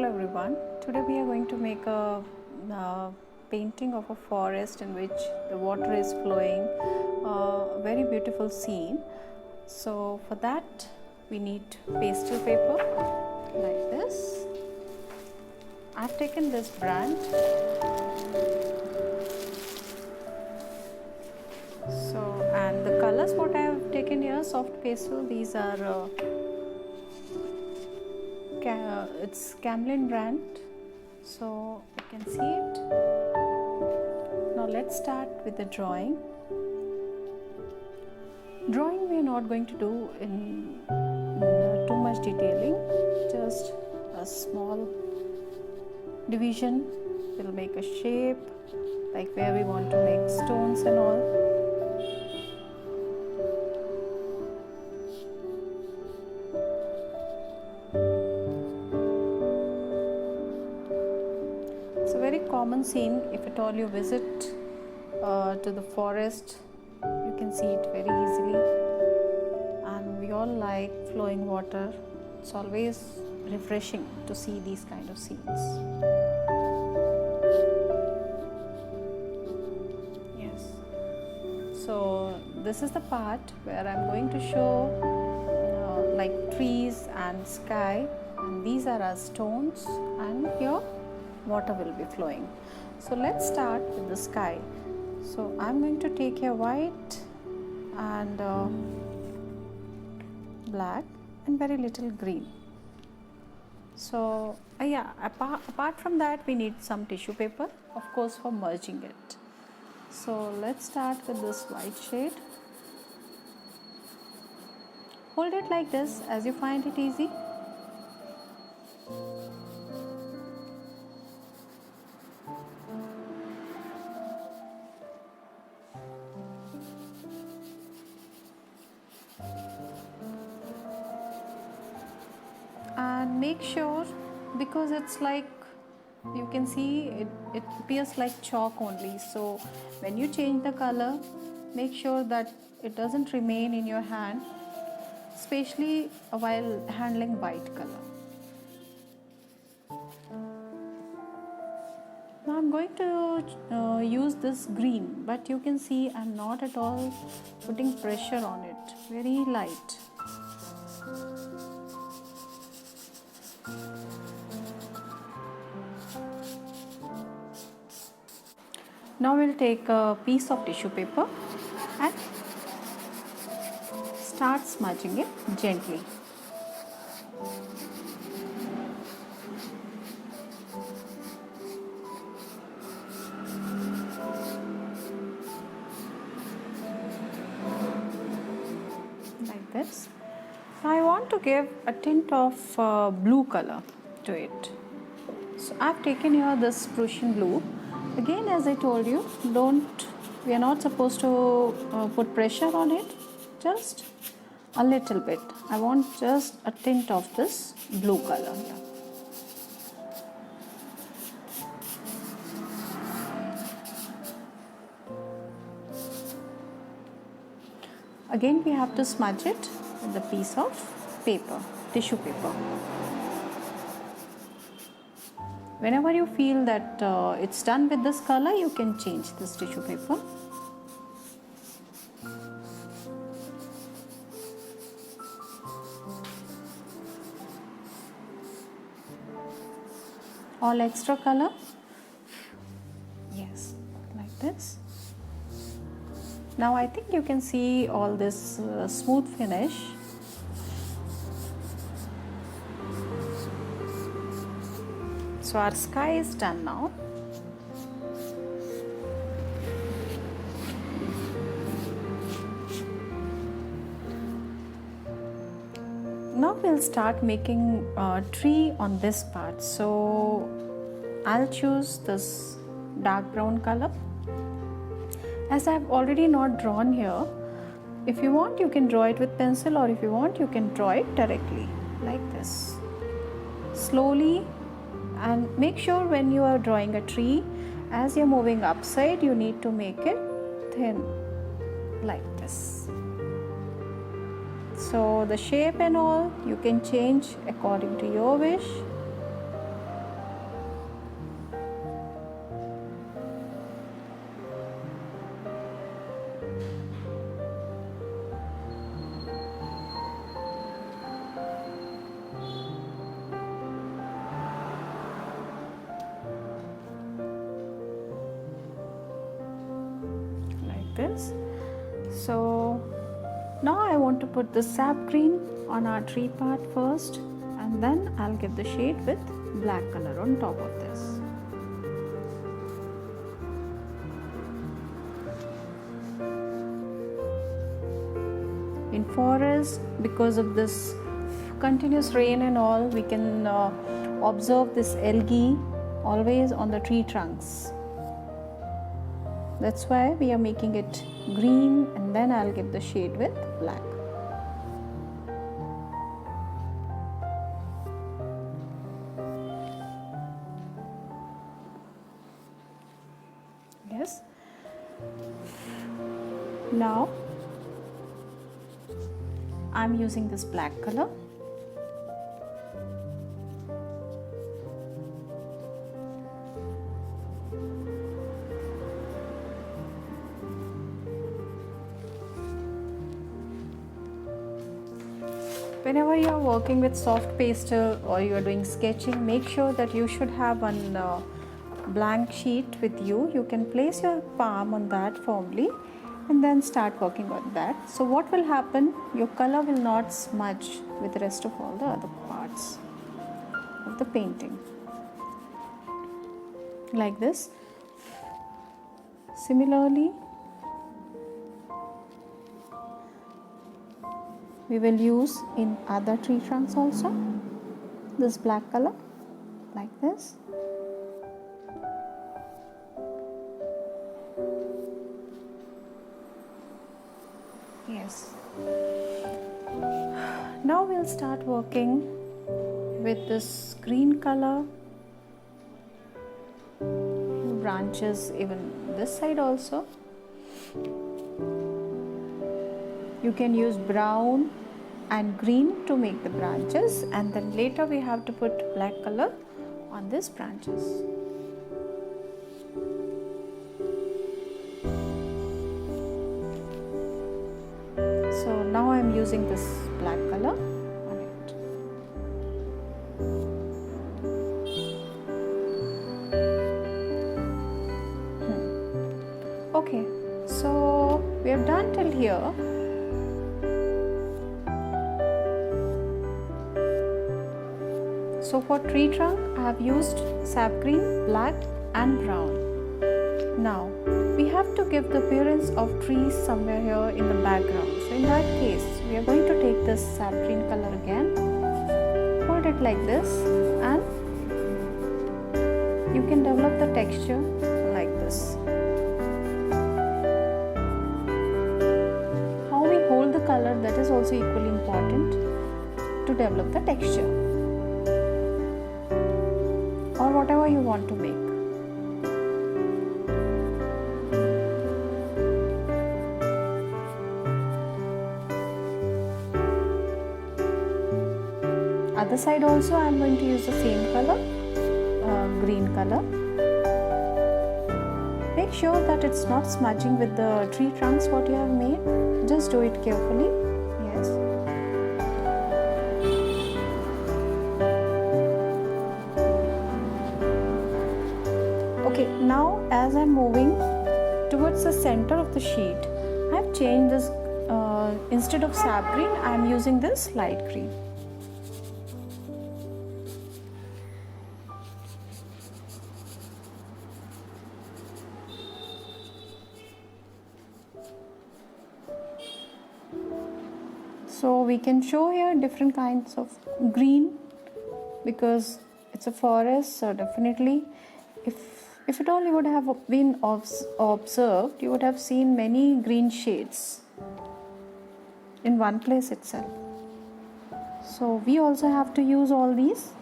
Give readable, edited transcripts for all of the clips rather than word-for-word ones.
Hello everyone, today we are going to make a painting of a forest in which the water is flowing, a very beautiful scene. So for that we need pastel paper like this. I have taken this brand. And the colors what I have taken here, soft pastel, these are it's Camlin brand, so you can see it. Now let's start with the drawing. Drawing we are not going to do in too much detailing, just a small division. We'll make a shape like where we want to make stones and all. Very common scene. If at all you visit to the forest, you can see it very easily, and we all like flowing water. It's always refreshing to see these kind of scenes. Yes, so this is the part where I'm going to show like trees and sky, and these are our stones, and here water will be flowing. So let's start with the sky. So I'm going to take a white and black and very little green. So yeah, apart from that we need some tissue paper, of course, for merging it. So let's start with this white shade. Hold it like this as you find it easy. And make sure, because it's like, you can see it appears like chalk only, so when you change the color, make sure that it doesn't remain in your hand, especially while handling white color. Now I'm going to use this green, but you can see I'm not at all putting pressure on it, very light. Now we'll take a piece of tissue paper and start smudging it gently. Like this. Now I want to give a tint of blue color to it. So I've taken here this Prussian blue. Again, as I told you, we are not supposed to put pressure on it, just a little bit. I want just a tint of this blue color here. Again, we have to smudge it with a piece of paper, tissue paper. Whenever you feel that it's done with this color, you can change this tissue paper. All extra color, yes, like this. Now I think you can see all this smooth finish. So our sky is done now. Now we'll start making a tree on this part. So I'll choose this dark brown color. As I've already not drawn here, if you want you can draw it with pencil, or if you want you can draw it directly like this. Slowly. And make sure when you are drawing a tree, as you're moving upside, you need to make it thin like this. So the shape and all you can change according to your wish. is. So now I want to put the sap green on our tree part first, and then I'll give the shade with black color on top of this. In forest, because of this continuous rain and all, we can observe this algae always on the tree trunks. That's why we are making it green, and then I'll give the shade with black. Yes. Now I'm using this black color. Whenever you are working with soft pastel or you are doing sketching, make sure that you should have one blank sheet with you. You can place your palm on that firmly and then start working on that. So what will happen, your color will not smudge with the rest of all the other parts of the painting. Like this. Similarly, we will use in other tree trunks also this black color, like this. Yes. Now we'll start working with this green color, branches even this side also. You can use brown and green to make the branches, and then later we have to put black color on these branches. So now I am using this black color on it. Okay, so we have done till here. So for tree trunk, I have used sap green, black and brown. Now we have to give the appearance of trees somewhere here in the background. So in that case, we are going to take this sap green color again, hold it like this, and you can develop the texture like this. How we hold the color, that is also equally important to develop the texture, or whatever you want to make. Other side also I am going to use the same color, green color. Make sure that it's not smudging with the tree trunks what you have made. Just do it carefully. Yes. Okay, now as I'm moving towards the center of the sheet, I've changed this, instead of sap green, I'm using this light green. So we can show here different kinds of green because it's a forest, so definitely if at all you would have been observed, you would have seen many green shades in one place itself. So we also have to use all these.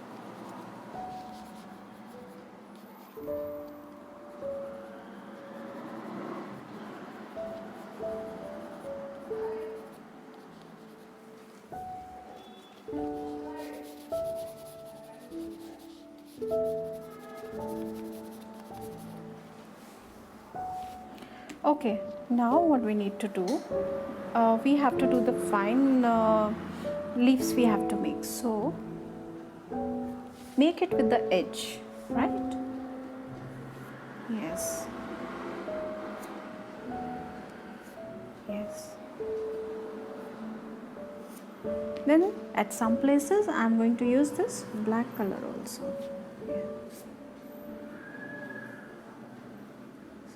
Okay, now what we need to do, we have to do the fine leaves we have to make. So make it with the edge, right? Yes. Then at some places I am going to use this black color also.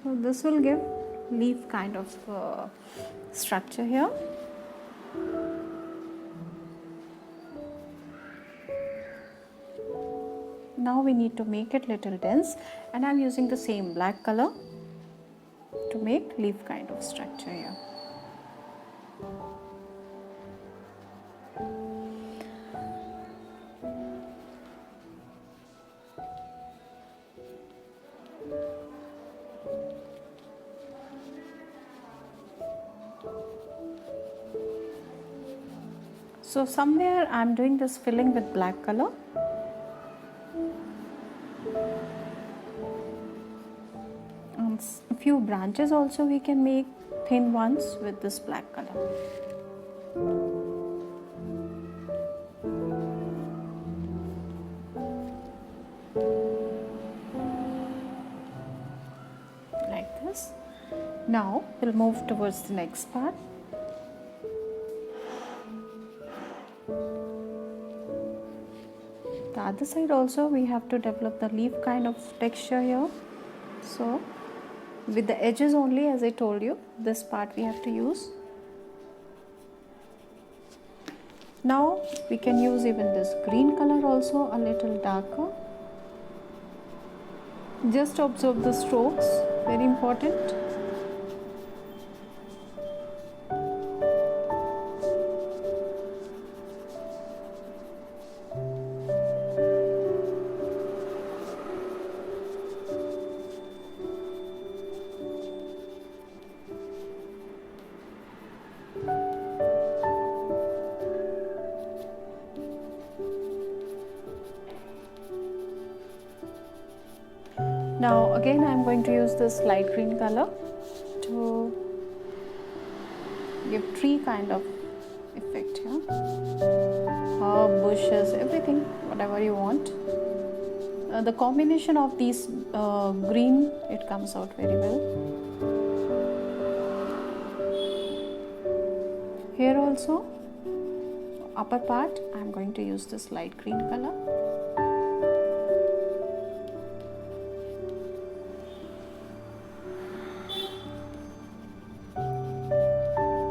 So this will give leaf kind of structure here. Now we need to make it little dense, and I am using the same black color to make leaf kind of structure here. So somewhere I am doing this filling with black color. And a few branches also we can make thin ones with this black color. Like this. Now we'll move towards the next part. The other side also we have to develop the leaf kind of texture here. So with the edges only, as I told you, this part we have to use. Now we can use even this green color also, a little darker. Just observe the strokes, very important. Now again I am going to use this light green color to give tree kind of effect here. Herb, bushes, everything, whatever you want. The combination of these green, it comes out very well. Here also, upper part, I am going to use this light green color.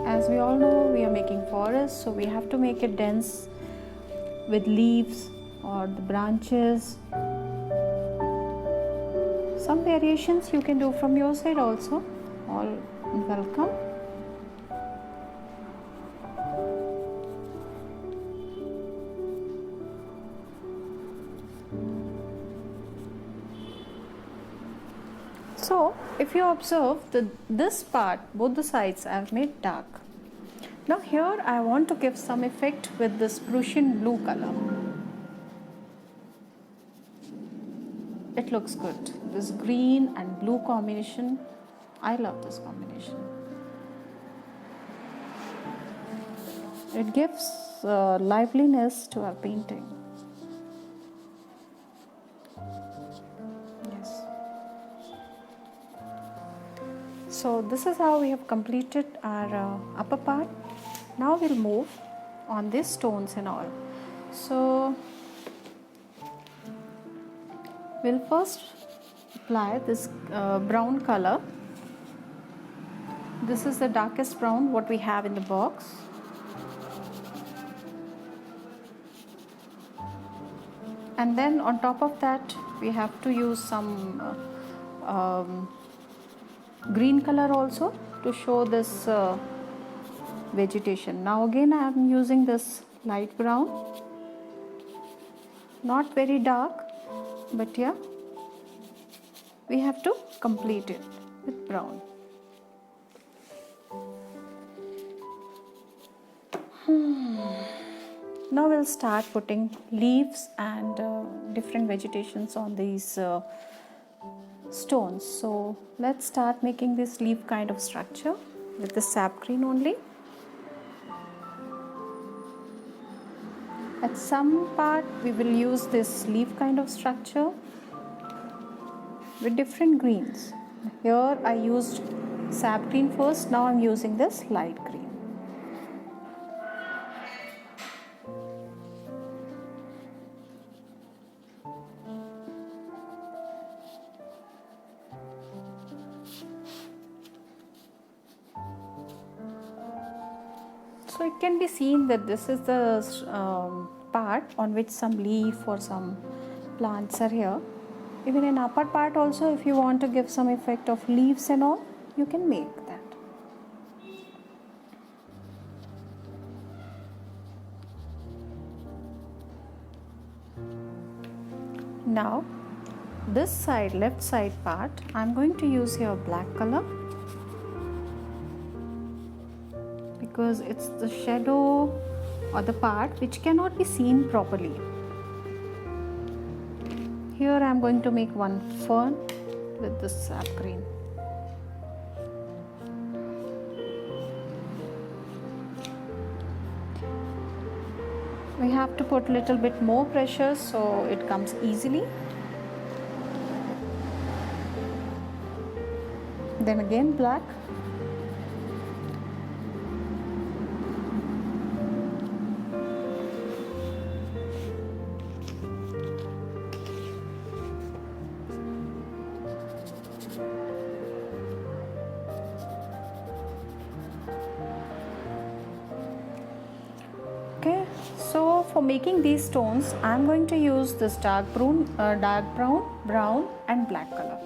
As we all know, we are making forest, so we have to make it dense with leaves or the branches. Some variations you can do from your side also, all welcome. So if you observe this part, both the sides I have made dark. Now here I want to give some effect with this Prussian blue color. It looks good. This green and blue combination, I love this combination. It gives liveliness to our painting. Yes. So this is how we have completed our upper part. Now we'll move on these stones and all. So we'll first apply this brown color. This is the darkest brown what we have in the box. And then on top of that we have to use some green color also to show this vegetation. Now again I am using this light brown, not very dark, but yeah, we have to complete it with brown. Now we'll start putting leaves and different vegetations on these stones. So let's start making this leaf kind of structure with the sap green only. At some part we will use this leaf kind of structure with different greens. Here I used sap green first, now I am using this light green. So it can be seen that this is the part on which some leaf or some plants are here. Even in upper part also, if you want to give some effect of leaves and all, you can make that. Now this side, left side part, I am going to use here black color because it's the shadow or the part which cannot be seen properly. Here I am going to make one fern with this sap green. We have to put little bit more pressure so it comes easily. Then again black. Okay, so for making these stones, I am going to use this dark brown, brown and black color.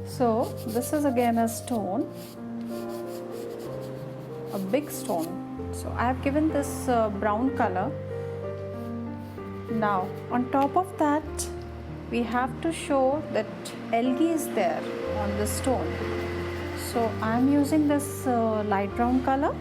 So this is again a stone, a big stone. So I have given this brown color. Now on top of that, we have to show that algae is there on the stone. So I am using this light brown color.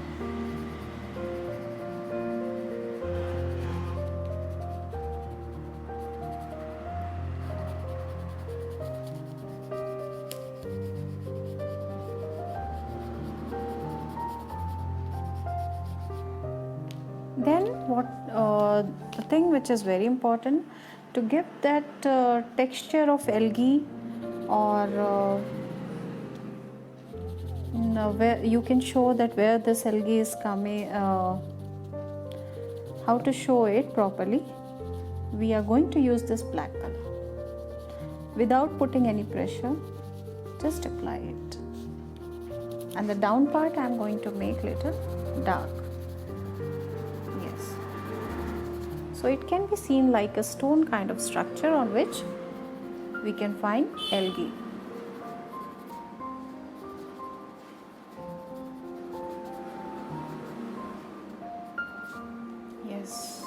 Then the thing which is very important, to give that texture of algae, or where you can show that where this algae is coming, how to show it properly, we are going to use this black color. Without putting any pressure, just apply it. And the down part I am going to make little dark. So it can be seen like a stone kind of structure on which we can find algae. Yes.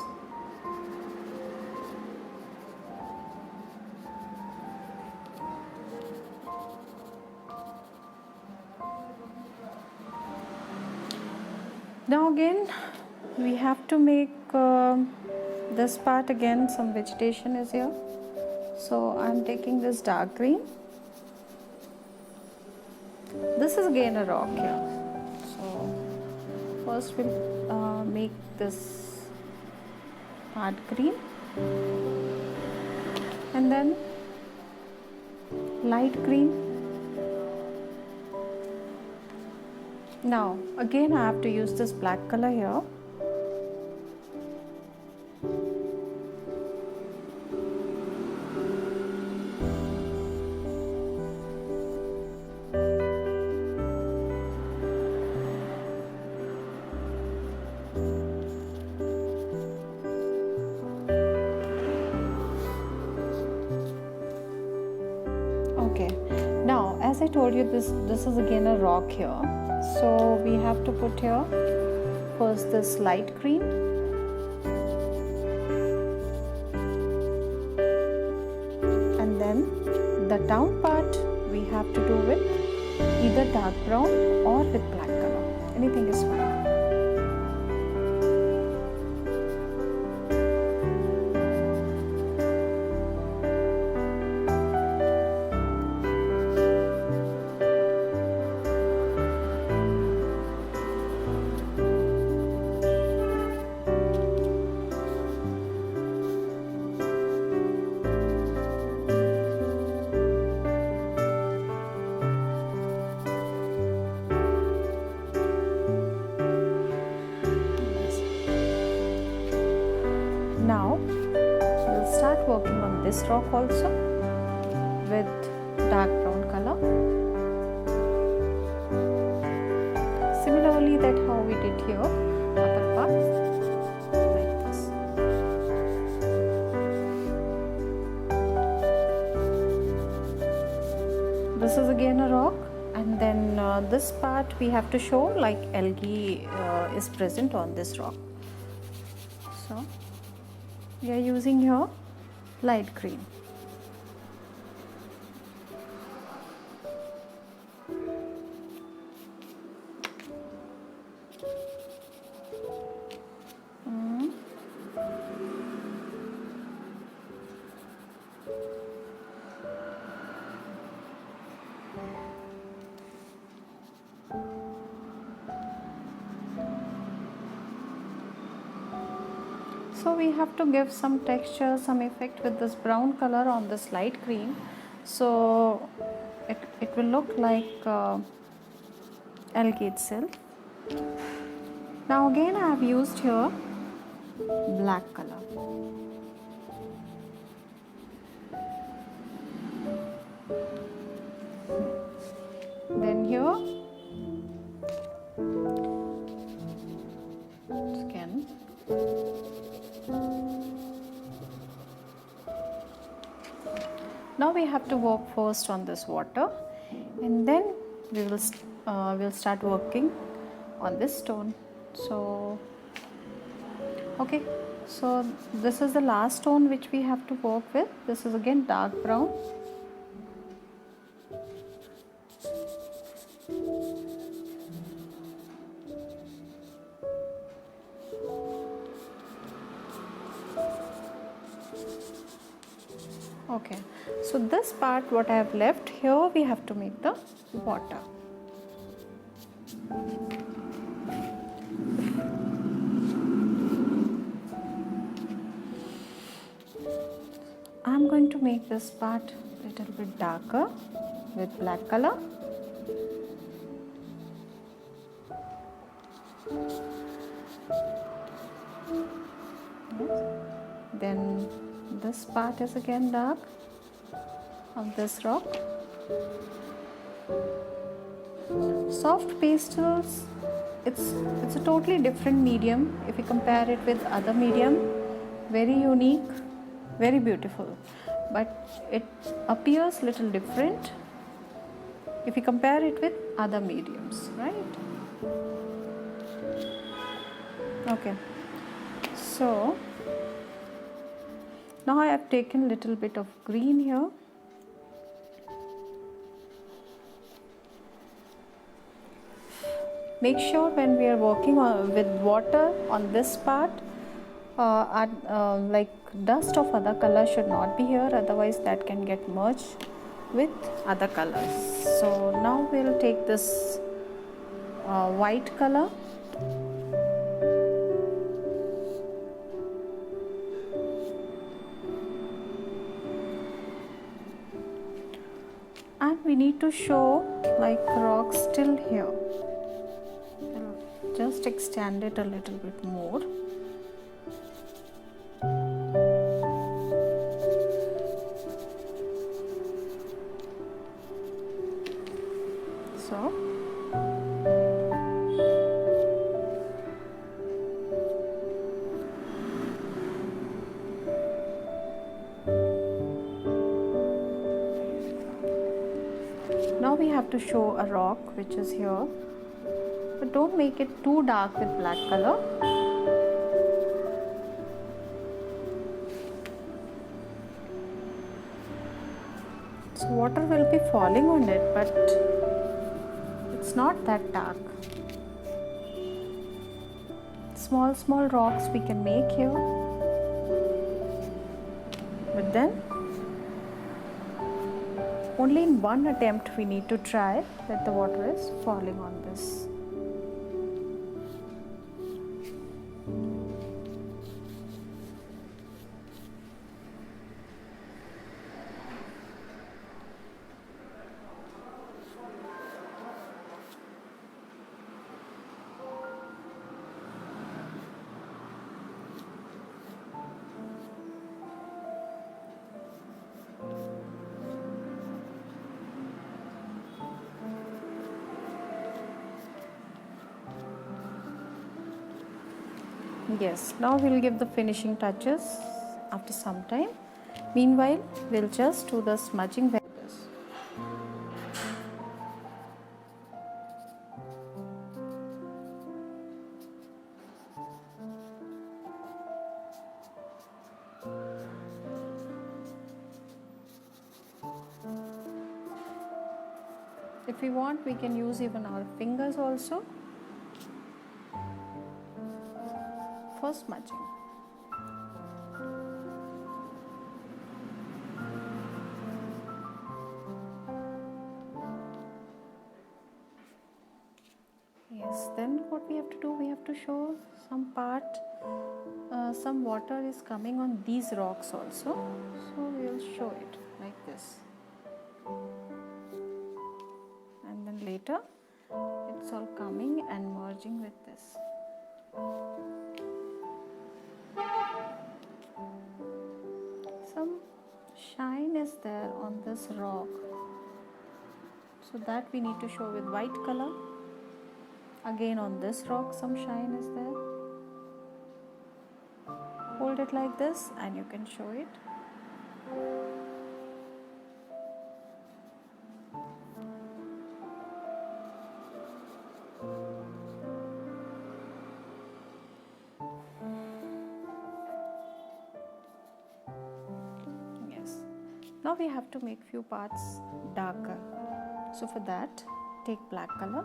Now again we have to make this part, again some vegetation is here. So I am taking this dark green. This is again a rock here. So first we'll make this part green and then light green. Now again I have to use this black color here. Okay, now as I told you, this is again a rock here. So we have to put here first this light green, and then the down part we have to do with either dark brown or with black color. Anything is fine. this rock also with dark brown color. Similarly, that how we did here, upper part, like this. This is again a rock, and then this part we have to show like algae is present on this rock. So we are using here light green. So we have to give some texture, some effect with this brown color on this light green, so it will look like algae itself. Now again I have used here black color. Then here again now we have to work first on this water, and then we will we'll start working on this stone. So okay, so this is the last stone which we have to work with. This is again dark brown. Okay, so this part what I have left here, we have to make the water. I am going to make this part a little bit darker with black color. Yes. Then this part is again dark of this rock. Soft pastels, it's a totally different medium if you compare it with other medium. Very unique, very beautiful, but it appears little different if you compare it with other mediums, right? Okay, so now I have taken little bit of green here. Make sure when we are working with water on this part, like dust of other color should not be here, otherwise that can get merged with other colors. So now we'll take this white color. And we need to show like rocks still here. I'll just extend it a little bit more. So now we have to show a rock which is here, but don't make it too dark with black color. So water will be falling on it, but it's not that dark. Small rocks we can make here, but then only in one attempt we need to try that the water is falling on this. Yes, now we'll give the finishing touches after some time. Meanwhile, we'll just do the smudging with this. If we want, we can use even our fingers also for smudging. Yes, then what we have to do, we have to show some part, some water is coming on these rocks also. So we will show it like this. And then later, it's all coming and merging with this. Some shine is there on this rock. So that we need to show with white color. Again on this rock some shine is there. Hold it like this and you can show it. Yes. Now we have to make few parts darker. So for that, take black color.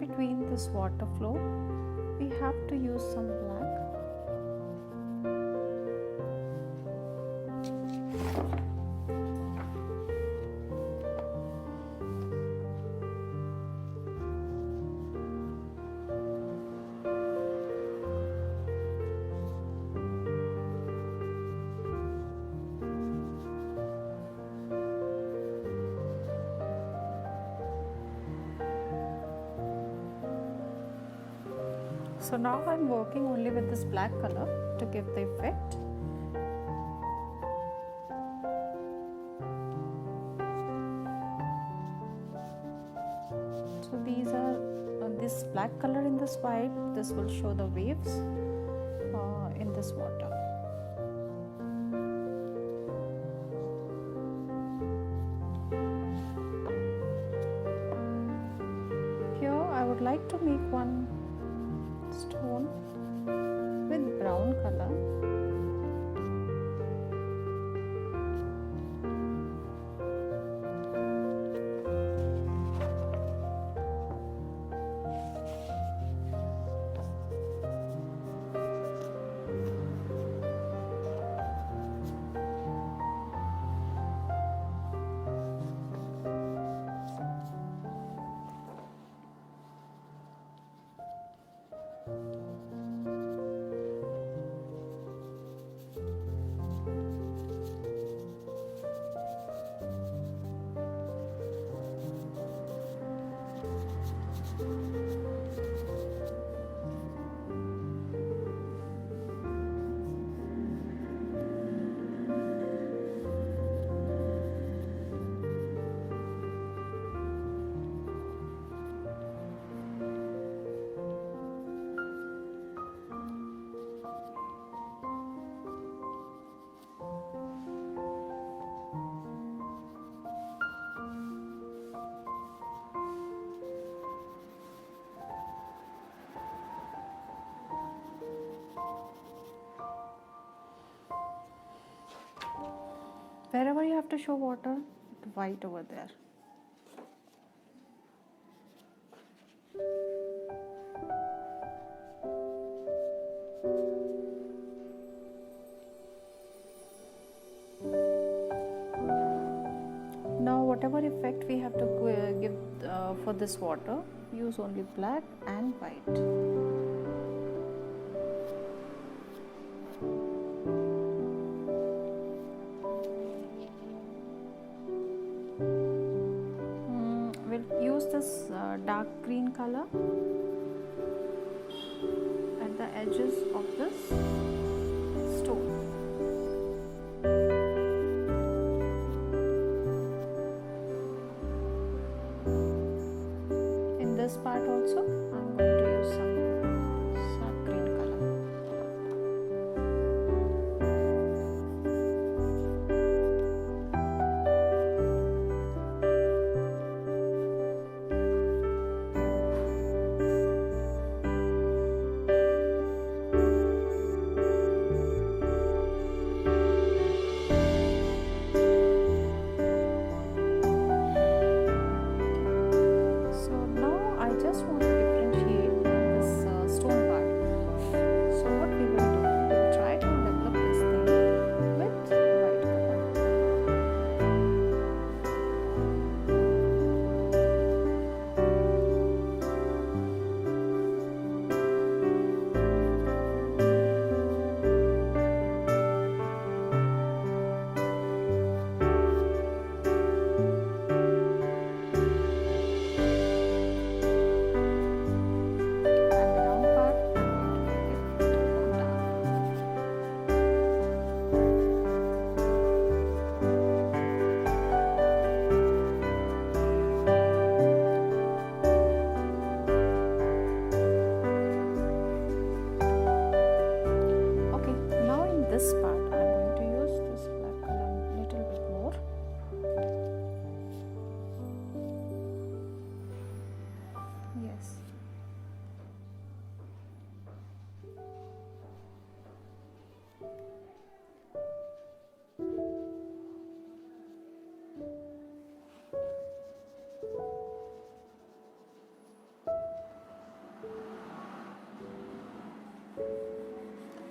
Between this water flow, we have to use some black. So now I'm working only with this black color to give the effect. So these are this black color in this white, this will show the waves in this water. Here I would like to make one stone with brown color. Wherever you have to show water, white over there. effect we have to give for this water, use only black and white. We'll use this dark green color at the edges of this stone. In this part also, I'm going to use some green color. This part I'm going to use this black color a little bit more. Yes.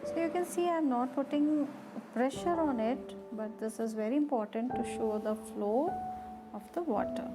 So you can see I'm not putting pressure on it, but this is very important to show the flow of the water.